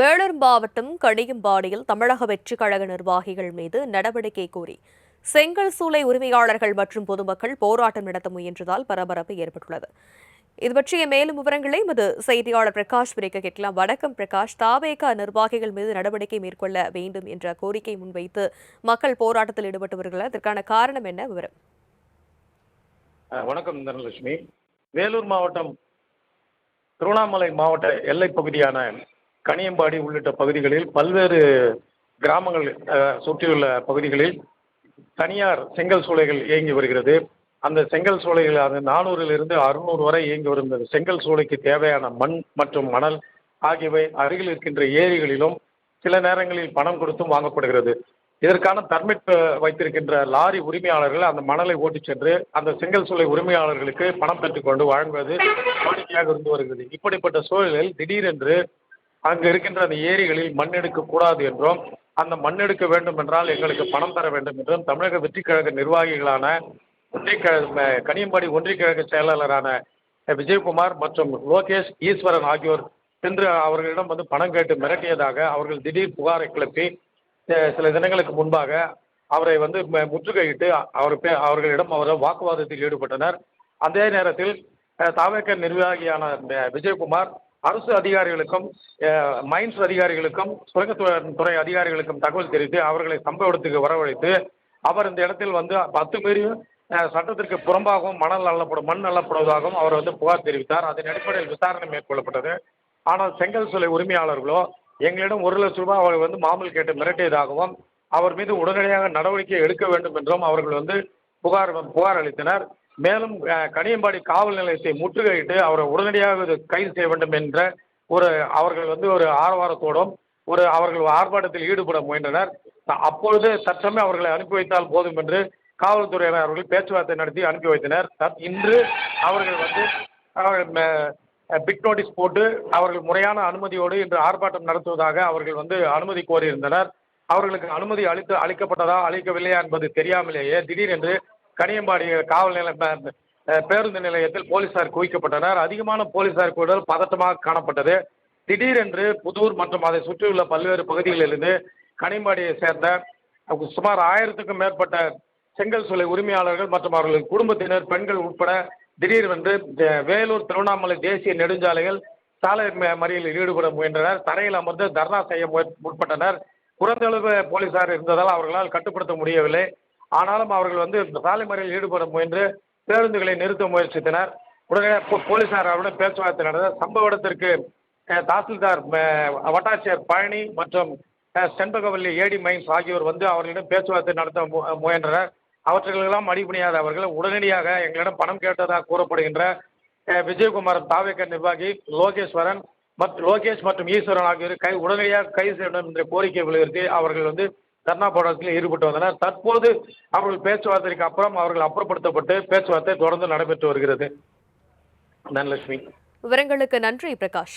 வேலூர் மாவட்டம் கணியம்பாடியில் தமிழக வெற்றிக் கழக நிர்வாகிகள் மீது நடவடிக்கை கோரி செங்கல் சூளை உரிமையாளர்கள் மற்றும் பொதுமக்கள் போராட்டம் நடத்த முயன்றதால் பரபரப்பு ஏற்பட்டுள்ளது. இது பற்றிய மேலும் விவரங்களை எமது செய்தியாளர் பிரகாஷ் விரிக்க கேட்கலாம். வணக்கம் பிரகாஷ். தாவேக நிர்வாகிகள் மீது நடவடிக்கை மேற்கொள்ள வேண்டும் என்ற கோரிக்கை முன்வைத்து மக்கள் போராட்டத்தில் ஈடுபட்டு வருகிறார். இதற்கான காரணம் என்ன? விவரம். வணக்கம் தனலட்சுமி. வேலூர் மாவட்டம் திருவண்ணாமலை மாவட்ட எல்லைப் பகுதியான கணியம்பாடி உள்ளிட்ட பகுதிகளில் பல்வேறு கிராமங்கள் சுற்றியுள்ள பகுதிகளில் தனியார் செங்கல் சூளைகள் இயங்கி வருகிறது. அந்த செங்கல் சூளைகள் அது 400 600 வரை இயங்கி வரும் செங்கல் சூளைக்கு தேவையான மண் மற்றும் மணல் ஆகியவை அருகில் இருக்கின்ற ஏரிகளிலும் சில நேரங்களில் பணம் கொடுத்தும் வாங்கப்படுகிறது. இதற்கான பர்மிட் வைத்திருக்கின்ற லாரி உரிமையாளர்கள் அந்த மணலை ஓட்டிச் சென்று அந்த செங்கல் சூளை உரிமையாளர்களுக்கு பணம் பெற்றுக்கொண்டு வழங்குவது வாடிக்கையாக இருந்து வருகிறது. இப்படிப்பட்ட சூழலில் திடீரென்று அங்கு இருக்கின்ற அந்த ஏரிகளில் மண் எடுக்கக்கூடாது என்றும், அந்த மண் எடுக்க வேண்டும் என்றால் எங்களுக்கு பணம் தர வேண்டும் என்றும் தமிழக வெற்றிக் கழக நிர்வாகிகளான கணியம்பாடி ஒன்றிய கழக செயலாளரான விஜயகுமார் மற்றும் லோகேஷ், ஈஸ்வரன் ஆகியோர் சென்று அவர்களிடம் பணம் கேட்டு மிரட்டியதாக அவர்கள் திடீர் புகாரை கிளப்பி சில தினங்களுக்கு முன்பாக அவரை முற்றுகையிட்டு அவர்களிடம் வாக்குவாதத்தில் ஈடுபட்டனர். அதே நேரத்தில் தாவேக நிர்வாகியான விஜயகுமார் அரசு அதிகாரிகளுக்கும் மைன்ஸ் அதிகாரிகளுக்கும் சுரங்கத்துறை அதிகாரிகளுக்கும் தகவல் தெரிவித்து அவர்களை சம்பவ இடத்துக்கு வரவழைத்து அவர் இந்த இடத்தில் அத்துமீறியும் சட்டத்திற்கு புறம்பாகவும் மண் அள்ளப்படுவதாகவும் அவர் புகார் தெரிவித்தார். அதன் அடிப்படையில் விசாரணை மேற்கொள்ளப்பட்டது. ஆனால் செங்கல் சூளை உரிமையாளர்களோ எங்களிடம் 1 லட்சம் ரூபாய் அவர் மாமூல் கேட்டு மிரட்டியதாகவும் அவர் மீது உடனடியாக நடவடிக்கை எடுக்க வேண்டும் என்றும் அவர்கள் புகார் அளித்தனர். மேலும் கணியம்பாடி காவல் நிலையத்தை முற்றுகையிட்டு அவரை உடனடியாக கைது செய்ய வேண்டும் என்ற அவர்கள் ஒரு ஆரவாரத்தோடும் அவர்கள் ஆர்ப்பாட்டத்தில் ஈடுபட முயன்றனர். அப்பொழுது தற்சமயம் அவர்களை அனுப்பி வைத்தால் போதும் என்று காவல்துறையினர் அவர்கள் பேச்சுவார்த்தை நடத்தி அனுப்பி வைத்தனர். இன்று அவர்கள் பிட் நோட்டீஸ் போட்டு அவர்கள் முறையான அனுமதியோடு இன்று ஆர்ப்பாட்டம் நடத்துவதாக அவர்கள் அனுமதி கோரியிருந்தனர். அவர்களுக்கு அனுமதி அளிக்கப்பட்டதா அளிக்கவில்லையா என்பது தெரியாமலேயே திடீரென்று கணியம்பாடி காவல் நிலைய பேருந்து நிலையத்தில் போலீசார் குவிக்கப்பட்டனர். அதிகமான போலீசார் கூடுதல் பதட்டமாக காணப்பட்டது. திடீரென்று புதூர் மற்றும் அதை சுற்றியுள்ள பல்வேறு பகுதிகளிலிருந்து கணியம்பாடியை சேர்ந்த சுமார் 1000க்கும் மேற்பட்ட செங்கல் சூளை உரிமையாளர்கள் மற்றும் அவர்களின் குடும்பத்தினர், பெண்கள் உட்பட திடீரென்று வேலூர் திருவண்ணாமலை தேசிய நெடுஞ்சாலைகள் சாலை மறியலில் ஈடுபட முயன்றனர். தரையில் அமர்ந்து தர்ணா செய்ய முற்பட்டனர். குறைந்தளவு போலீசார் இருந்ததால் அவர்களால் கட்டுப்படுத்த முடியவில்லை. ஆனாலும் அவர்கள் சாலை மறியலில் ஈடுபட முயன்று பேருந்துகளை நிறுத்த முயற்சித்தனர். உடனே போலீசார் அவருடன் பேச்சுவார்த்தை நடந்த சம்பவ இடத்திற்கு தாசில்தார் வட்டாட்சியர் பழனி மற்றும் செண்பகவல்லி ஏடி மைன்ஸ் ஆகியோர் அவர்களிடம் பேச்சுவார்த்தை நடத்த முயன்றனர். அவற்றுக்கெல்லாம் அடிபணியாத அவர்கள் உடனடியாக எங்களிடம் பணம் கேட்டதாக கூறப்படுகின்ற விஜயகுமார் தாவேக நிர்வாகி லோகேஷ் மற்றும் ஈஸ்வரன் ஆகியோர் உடனடியாக கைது செய்ய வேண்டும் என்ற கோரிக்கை வலியுறுத்தி அவர்கள் தர்ணா போராட்டத்தில் ஈடுபட்டு வந்தனர். தற்போது அவர்கள் பேச்சுவார்த்தைக்கு அப்புறம் அவர்கள் அப்புறப்படுத்தப்பட்டு பேச்சுவார்த்தை தொடர்ந்து நடைபெற்று வருகிறது. தனலட்சுமி. விவரங்களுக்கு நன்றி பிரகாஷ்.